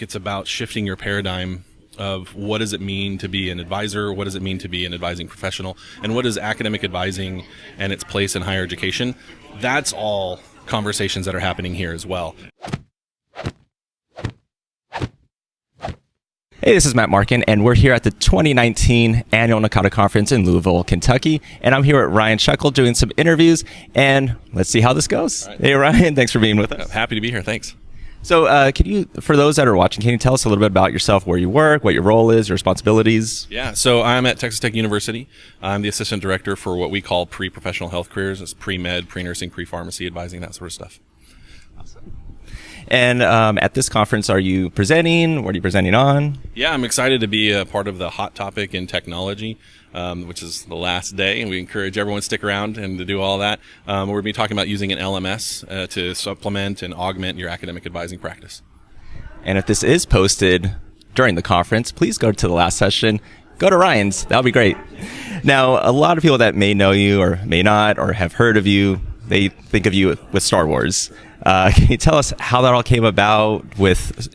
It's about shifting your paradigm of what does it mean to be an advisor, what does it mean to be an advising professional, and what is academic advising and its place in higher education. That's all conversations that are happening here as well. Hey, this is Matt Markin, and we're here at the 2019 Annual NACADA Conference in Louisville, Kentucky. And I'm here with Ryan Scheckel doing some interviews, and let's see how this goes. Right. Hey, Ryan, thanks for being with us. Happy to be here, thanks. So can you, for those that are watching, can you tell us a little bit about yourself, where you work, what your role is, your responsibilities? Yeah, so I'm at Texas Tech University. I'm the assistant director for what we call pre-professional health careers. It's pre-med, pre-nursing, pre-pharmacy, advising, that sort of stuff. Awesome. And at this conference, are you presenting? What are you presenting on? Yeah, I'm excited to be a part of the hot topic in technology, which is the last day, and we encourage everyone to stick around and to do all that. We're going to be talking about using an LMS to supplement and augment your academic advising practice. And if this is posted during the conference, please go to the last session. Go to Ryan's. That would be great. Now, a lot of people that may know you or may not or have heard of you, they think of you with Star Wars. Can you tell us how that all came about with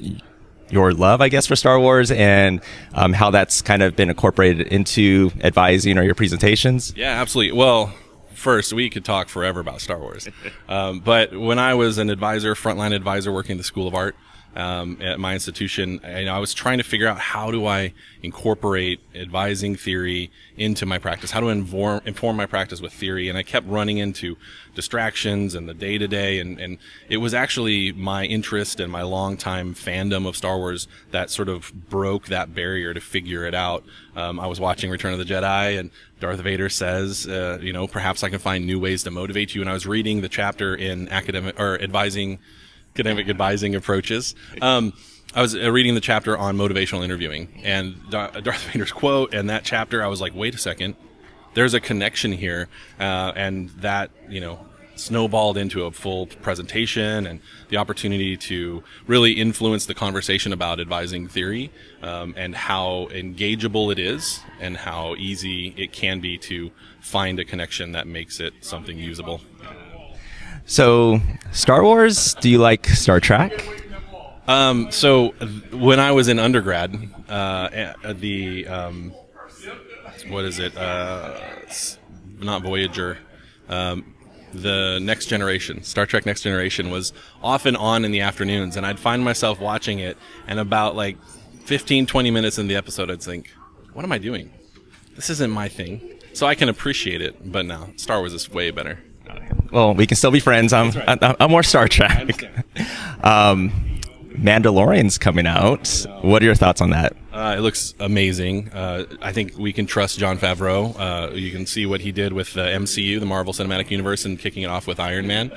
your love, I guess, for Star Wars and how that's kind of been incorporated into advising or your presentations? Yeah, absolutely. Well, first, we could talk forever about Star Wars. But when I was an advisor, frontline advisor working at the School of Art at my institution, I was trying to figure out how do I incorporate advising theory into my practice? How to inform my practice with theory? And I kept running into distractions and the day-to-day, and it was actually my interest and my long-time fandom of Star Wars that sort of broke that barrier to figure it out. I was watching Return of the Jedi, and Darth Vader says, perhaps I can find new ways to motivate you. And I was reading the chapter in academic advising approaches. I was reading the chapter on motivational interviewing, and Darth Vader's quote and that chapter, I was like, wait a second, there's a connection here, and that, snowballed into a full presentation and the opportunity to really influence the conversation about advising theory, and how engageable it is and how easy it can be to find a connection that makes it something usable. So, Star Wars, do you like Star Trek? So when I was in undergrad, not Voyager, the Next Generation, Star Trek Next Generation was often on in the afternoons, and I'd find myself watching it, and about 15, 20 minutes in the episode, I'd think, what am I doing? This isn't my thing. So I can appreciate it, but no, Star Wars is way better. Well, we can still be friends. I'm more Star Trek. Mandalorian's coming out. What are your thoughts on that? It looks amazing. I think we can trust Jon Favreau. You can see what he did with the MCU, the Marvel Cinematic Universe, and kicking it off with Iron Man.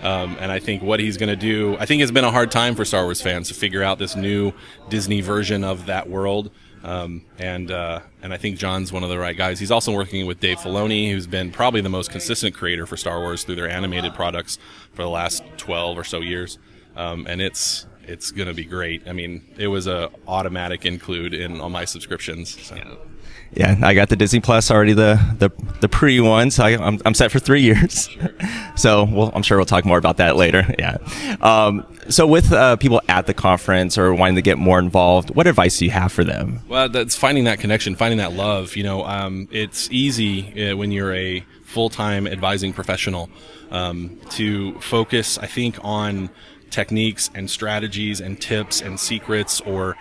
And I think what he's going to do, I think it's been a hard time for Star Wars fans to figure out this new Disney version of that world. And I think John's one of the right guys. He's also working with Dave Filoni, who's been probably the most consistent creator for Star Wars through their animated products for the last 12 or so years. And it's going to be great. I mean, it was a automatic include in all my subscriptions. So. Yeah, I got the Disney Plus already, the pre one, so I'm set for 3 years. Sure. So I'm sure we'll talk more about that later. Yeah. So with people at the conference or wanting to get more involved, what advice do you have for them? Well, that's finding that connection, finding that love. It's easy when you're a full-time advising professional to focus, I think, on techniques and strategies and tips and secrets or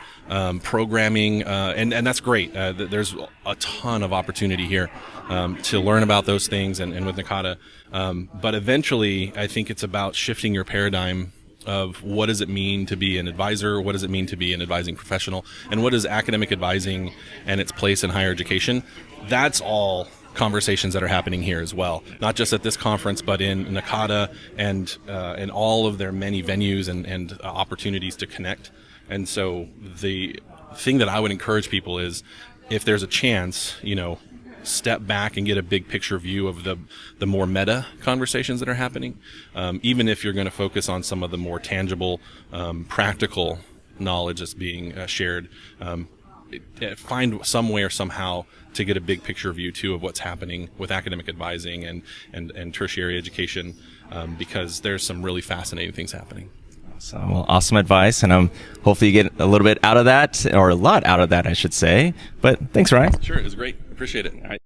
programming, and that's great. There's a ton of opportunity here to learn about those things and with NACADA. But eventually, I think it's about shifting your paradigm of what does it mean to be an advisor, what does it mean to be an advising professional, and what is academic advising and its place in higher education. That's all conversations that are happening here as well, not just at this conference, but in NACADA and all of their many venues and opportunities to connect. And so the thing that I would encourage people is, if there's a chance, step back and get a big picture view of the more meta conversations that are happening, even if you're going to focus on some of the more tangible, practical knowledge that's being shared. Find some way or somehow to get a big picture view too of what's happening with academic advising and tertiary education, because there's some really fascinating things happening. So, well, awesome advice, and hopefully you get a little bit out of that, or a lot out of that, I should say. But thanks, Ryan. Sure, it was great. Appreciate it. All right.